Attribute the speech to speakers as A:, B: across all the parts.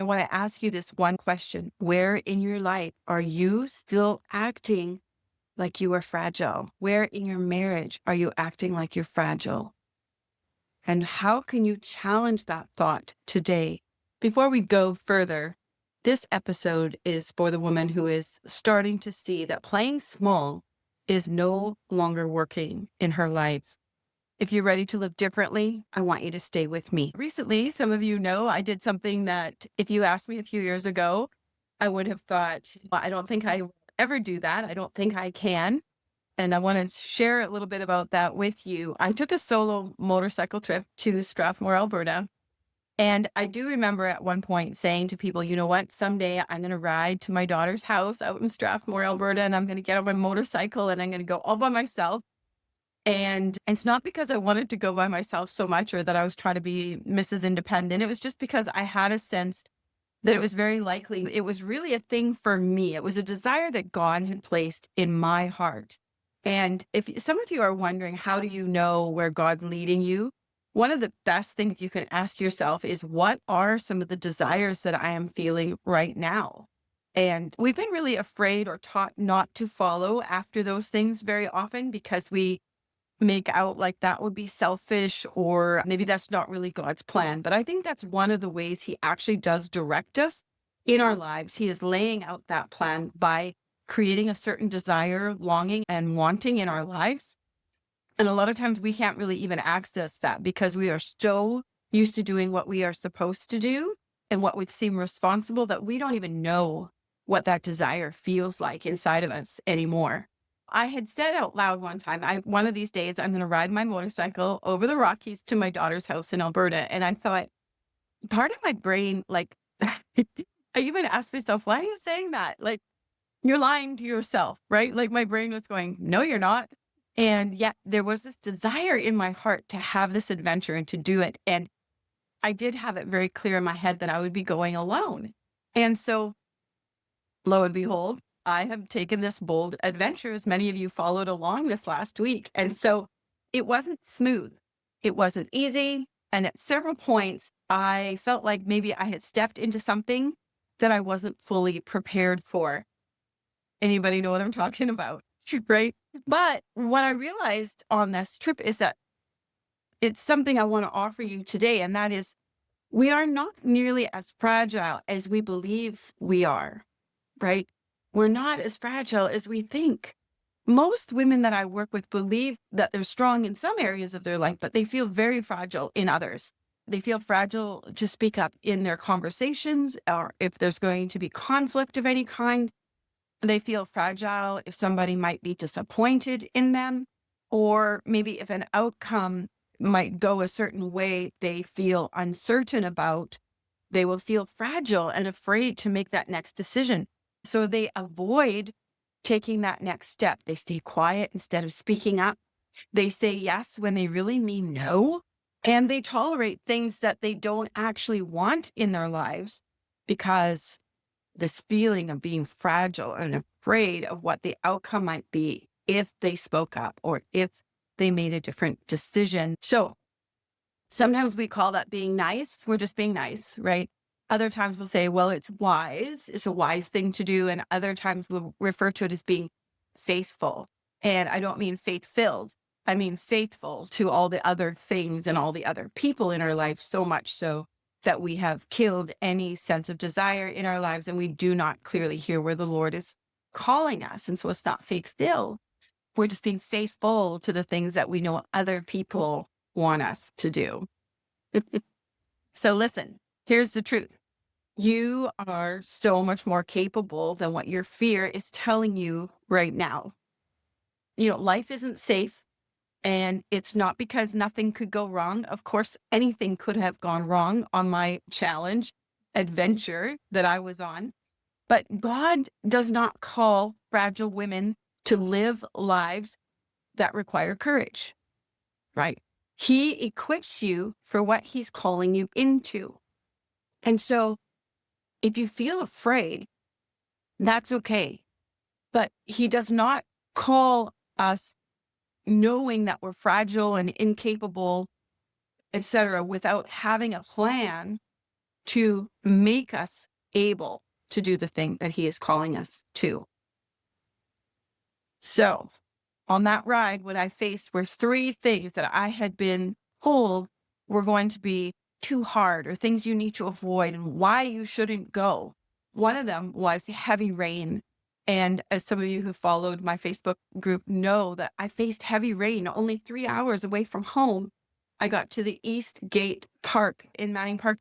A: I want to ask you this one question. Where in your life are you still acting like you are fragile? Where in your marriage are you acting like you're fragile? And how can you challenge that thought today? Before we go further, this episode is for the woman who is starting to see that playing small is no longer working in her life. If you're ready to live differently, I want you to stay with me. Recently, some of you know I did something that if you asked me a few years ago, I would have thought, well, I don't think I will ever do that. I don't think I can. And I want to share a little bit about that with you. I took a solo motorcycle trip to Strathmore, Alberta. And I do remember at one point saying to people, you know what, someday I'm going to ride to my daughter's house out in Strathmore, Alberta, and I'm going to get on my motorcycle and I'm going to go all by myself. And it's not because I wanted to go by myself so much or that I was trying to be Mrs. Independent. It was just because I had a sense that it was very likely. It was really a thing for me. It was a desire that God had placed in my heart. And if some of you are wondering, how do you know where God's leading you? One of the best things you can ask yourself is, what are some of the desires that I am feeling right now? And we've been really afraid or taught not to follow after those things very often because we make out like that would be selfish or maybe that's not really God's plan. But I think that's one of the ways he actually does direct us in our lives. He is laying out that plan by creating a certain desire, longing, and wanting in our lives. And a lot of times we can't really even access that because we are so used to doing what we are supposed to do and what would seem responsible that we don't even know what that desire feels like inside of us anymore. I had said out loud one time, one of these days I'm going to ride my motorcycle over the Rockies to my daughter's house in Alberta. And I thought, part of my brain, like, I even asked myself, why are you saying that? Like, you're lying to yourself, right? Like my brain was going, no, you're not. And yet there was this desire in my heart to have this adventure and to do it. And I did have it very clear in my head that I would be going alone. And so lo and behold, I have taken this bold adventure, as many of you followed along this last week. And so it wasn't smooth. It wasn't easy. And at several points, I felt like maybe I had stepped into something that I wasn't fully prepared for. Anybody know what I'm talking about? Right? But what I realized on this trip is that it's something I want to offer you today. And that is, we are not nearly as fragile as we believe we are, right? We're not as fragile as we think. Most women that I work with believe that they're strong in some areas of their life, but they feel very fragile in others. They feel fragile to speak up in their conversations, or if there's going to be conflict of any kind. They feel fragile if somebody might be disappointed in them, or maybe if an outcome might go a certain way they feel uncertain about. They will feel fragile and afraid to make that next decision. So they avoid taking that next step. They stay quiet instead of speaking up. They say yes when they really mean no. And they tolerate things that they don't actually want in their lives because this feeling of being fragile and afraid of what the outcome might be if they spoke up or if they made a different decision. So sometimes we call that being nice. We're just being nice, right? Other times we'll say, well, it's wise. It's a wise thing to do. And other times we'll refer to it as being faithful. And I don't mean faith-filled. I mean faithful to all the other things and all the other people in our life, so much so that we have killed any sense of desire in our lives and we do not clearly hear where the Lord is calling us. And so it's not faith-filled. We're just being faithful to the things that we know other people want us to do. So listen, here's the truth. You are so much more capable than what your fear is telling you right now. Life isn't safe. And it's not because nothing could go wrong. Of course, anything could have gone wrong on my challenge adventure that I was on. But God does not call fragile women to live lives that require courage, right? He equips you for what he's calling you into. And so if you feel afraid, that's okay. But he does not call us knowing that we're fragile and incapable, etc., without having a plan to make us able to do the thing that he is calling us to. So on that ride, what I faced were three things that I had been told were going to be too hard or things you need to avoid and why you shouldn't go. One of them was heavy rain. And as some of you who followed my Facebook group know, that I faced heavy rain only 3 hours away from home. I got to the East Gate Park in Manning Park,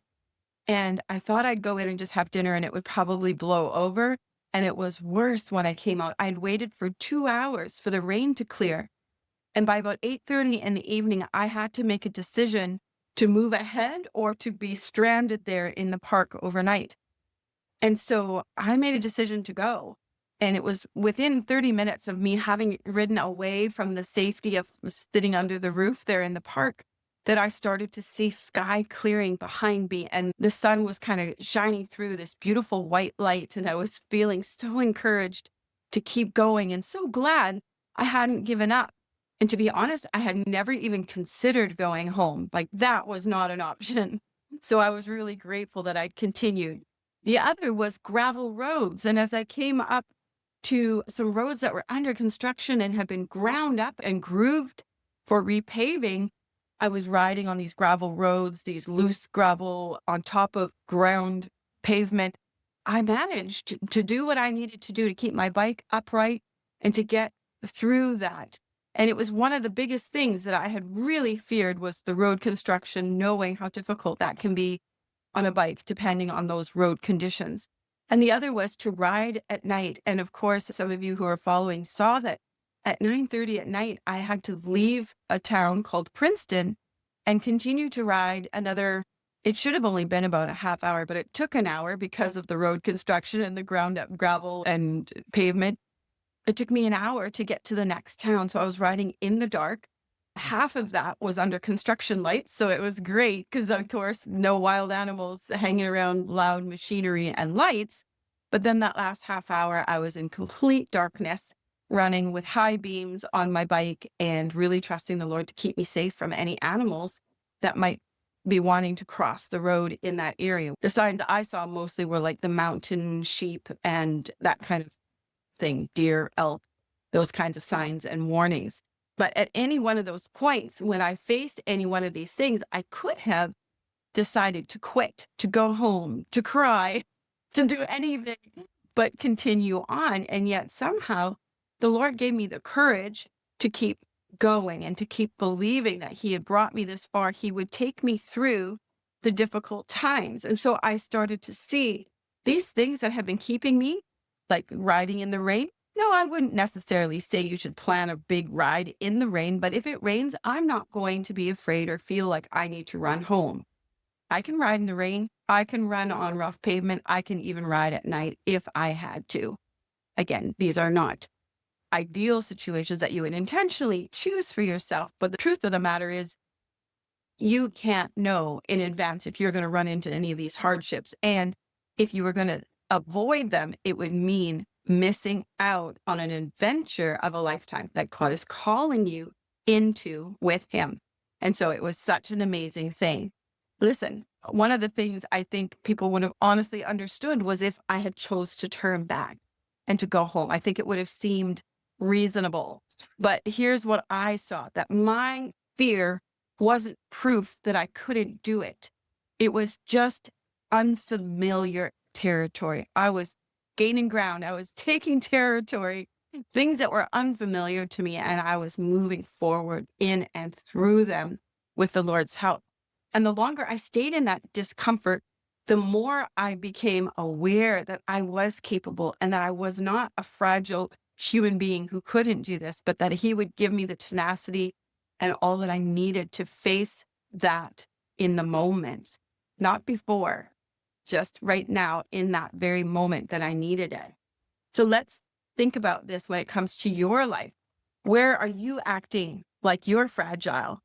A: and I thought I'd go in and just have dinner and it would probably blow over. And it was worse when I came out. I'd waited for 2 hours for the rain to clear. And by about 8:30 in the evening, I had to make a decision to move ahead or to be stranded there in the park overnight. And so I made a decision to go. And it was within 30 minutes of me having ridden away from the safety of sitting under the roof there in the park that I started to see sky clearing behind me. And the sun was kind of shining through this beautiful white light. And I was feeling so encouraged to keep going and so glad I hadn't given up. And to be honest, I had never even considered going home. Like, that was not an option. So I was really grateful that I'd continued. The other was gravel roads. And as I came up to some roads that were under construction and had been ground up and grooved for repaving, I was riding on these gravel roads, these loose gravel on top of ground pavement. I managed to do what I needed to do to keep my bike upright and to get through that. And it was one of the biggest things that I had really feared, was the road construction, knowing how difficult that can be on a bike, depending on those road conditions. And the other was to ride at night. And of course, some of you who are following saw that at 9:30 at night, I had to leave a town called Princeton and continue to ride another. It should have only been about a half hour, but it took an hour because of the road construction and the ground up gravel and pavement. It took me an hour to get to the next town. So I was riding in the dark. Half of that was under construction lights. So it was great because, of course, no wild animals hanging around loud machinery and lights. But then that last half hour, I was in complete darkness, running with high beams on my bike and really trusting the Lord to keep me safe from any animals that might be wanting to cross the road in that area. The signs that I saw mostly were like the mountain sheep and that kind of thing, deer, elk, those kinds of signs and warnings. But at any one of those points, when I faced any one of these things, I could have decided to quit, to go home, to cry, to do anything but continue on. And yet somehow the Lord gave me the courage to keep going and to keep believing that he had brought me this far. He would take me through the difficult times. And so I started to see these things that have been keeping me, like riding in the rain. No, I wouldn't necessarily say you should plan a big ride in the rain, but if it rains, I'm not going to be afraid or feel like I need to run home. I can ride in the rain. I can run on rough pavement. I can even ride at night if I had to. Again, these are not ideal situations that you would intentionally choose for yourself. But the truth of the matter is, you can't know in advance if you're going to run into any of these hardships. And if you were going to avoid them, it would mean missing out on an adventure of a lifetime that God is calling you into with him. And so it was such an amazing thing. Listen, one of the things I think people would have honestly understood was if I had chose to turn back and to go home. I think it would have seemed reasonable. But here's what I saw, that my fear wasn't proof that I couldn't do it. It was just unfamiliar territory. I was gaining ground. I was taking territory, things that were unfamiliar to me, and I was moving forward in and through them with the Lord's help. And the longer I stayed in that discomfort, the more I became aware that I was capable and that I was not a fragile human being who couldn't do this, but that he would give me the tenacity and all that I needed to face that in the moment, not before, just right now in that very moment that I needed it. So let's think about this when it comes to your life. Where are you acting like you're fragile?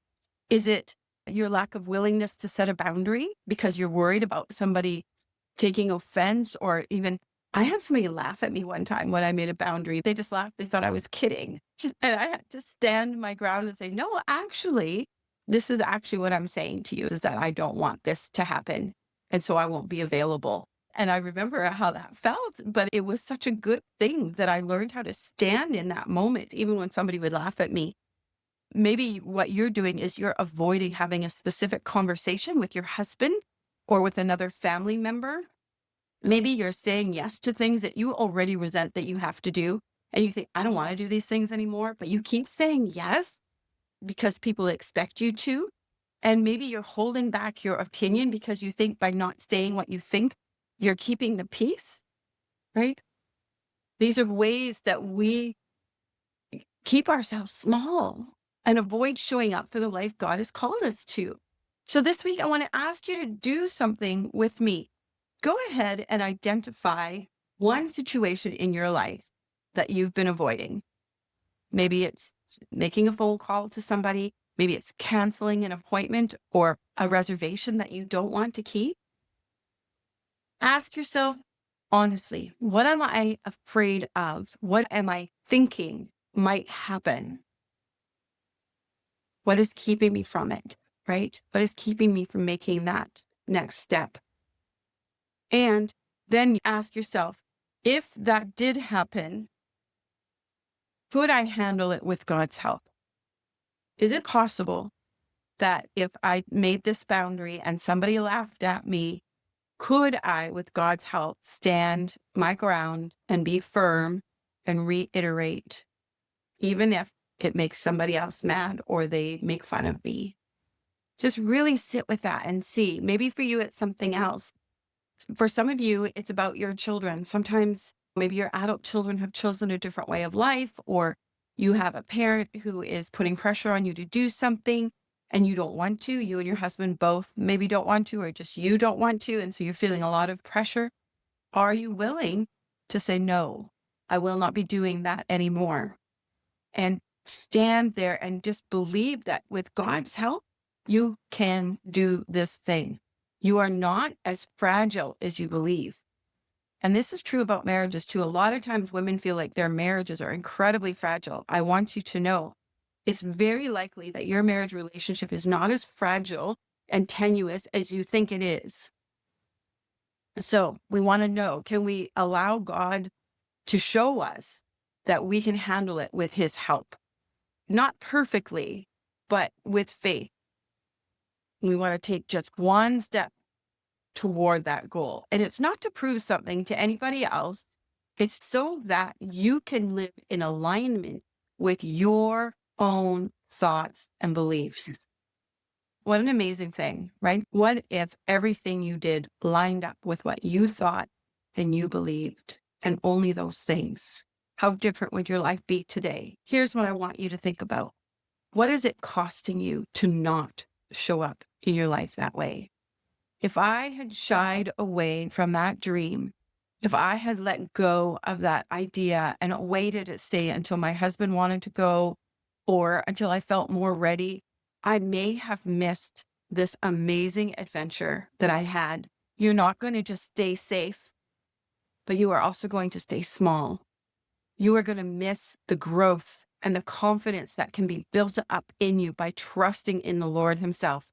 A: Is it your lack of willingness to set a boundary because you're worried about somebody taking offense? Or even, I had somebody laugh at me one time when I made a boundary. They just laughed. They thought I was kidding. And I had to stand my ground and say, no, actually, this is actually what I'm saying to you, is that I don't want this to happen. And so I won't be available. And I remember how that felt, but it was such a good thing that I learned how to stand in that moment, even when somebody would laugh at me. Maybe what you're doing is you're avoiding having a specific conversation with your husband or with another family member. Maybe you're saying yes to things that you already resent that you have to do. And you think, I don't want to do these things anymore, but you keep saying yes because people expect you to. And maybe you're holding back your opinion because you think by not saying what you think, you're keeping the peace, right? These are ways that we keep ourselves small and avoid showing up for the life God has called us to. So this week, I want to ask you to do something with me. Go ahead and identify one situation in your life that you've been avoiding. Maybe it's making a phone call to somebody. Maybe it's canceling an appointment or a reservation that you don't want to keep. Ask yourself, honestly, what am I afraid of? What am I thinking might happen? What is keeping me from it, right? What is keeping me from making that next step? And then ask yourself, if that did happen, could I handle it with God's help? Is it possible that if I made this boundary and somebody laughed at me, could I, with God's help, stand my ground and be firm and reiterate, even if it makes somebody else mad or they make fun of me? Just really sit with that and see. Maybe for you, it's something else. For some of you, it's about your children. Sometimes maybe your adult children have chosen a different way of life, or you have a parent who is putting pressure on you to do something and you don't want to. You and your husband both maybe don't want to, or just you don't want to. And so you're feeling a lot of pressure. Are you willing to say, no, I will not be doing that anymore? And stand there and just believe that with God's help, you can do this thing. You are not as fragile as you believe. And this is true about marriages too. A lot of times women feel like their marriages are incredibly fragile. I want you to know it's very likely that your marriage relationship is not as fragile and tenuous as you think it is. So we want to know, can we allow God to show us that we can handle it with his help? Not perfectly, but with faith. We want to take just one step toward that goal. And it's not to prove something to anybody else. It's so that you can live in alignment with your own thoughts and beliefs. What an amazing thing, right? What if everything you did lined up with what you thought and you believed, and only those things? How different would your life be today? Here's what I want you to think about. What is it costing you to not show up in your life that way? If I had shied away from that dream, if I had let go of that idea and waited to stay until my husband wanted to go or until I felt more ready, I may have missed this amazing adventure that I had. You're not going to just stay safe, but you are also going to stay small. You are going to miss the growth and the confidence that can be built up in you by trusting in the Lord himself.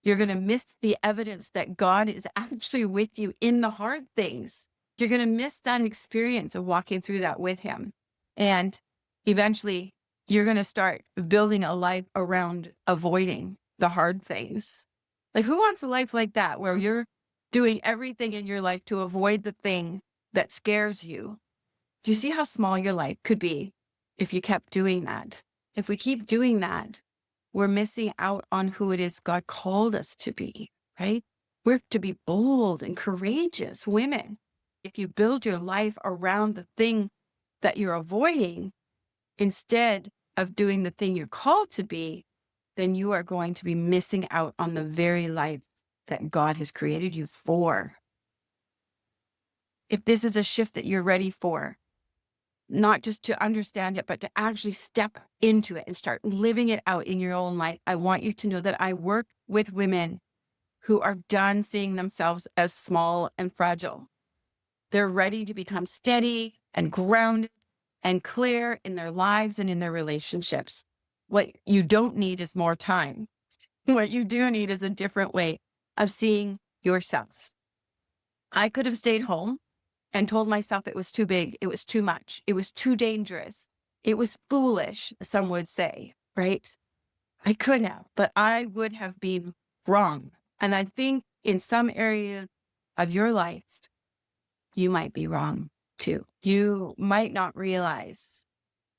A: You're going to miss the evidence that God is actually with you in the hard things. You're going to miss that experience of walking through that with him. And eventually, you're going to start building a life around avoiding the hard things. Like, who wants a life like that, where you're doing everything in your life to avoid the thing that scares you? Do you see how small your life could be if you kept doing that? If we keep doing that, we're missing out on who it is God called us to be, right? We're to be bold and courageous women. If you build your life around the thing that you're avoiding instead of doing the thing you're called to be, then you are going to be missing out on the very life that God has created you for. If this is a shift that you're ready for, not just to understand it, but to actually step into it and start living it out in your own life, I want you to know that I work with women who are done seeing themselves as small and fragile. They're ready to become steady and grounded and clear in their lives and in their relationships. What you don't need is more time. What you do need is a different way of seeing yourself. I could have stayed home and told myself it was too big, it was too much, it was too dangerous, it was foolish, some would say, right? I could have, but I would have been wrong. And I think in some area of your life, you might be wrong too. You might not realize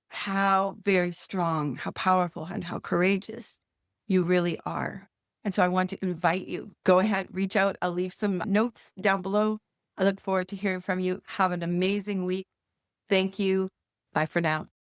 A: how very strong, how powerful, and how courageous you really are. And so I want to invite you, go ahead, reach out. I'll leave some notes down below. I look forward to hearing from you. Have an amazing week. Thank you. Bye for now.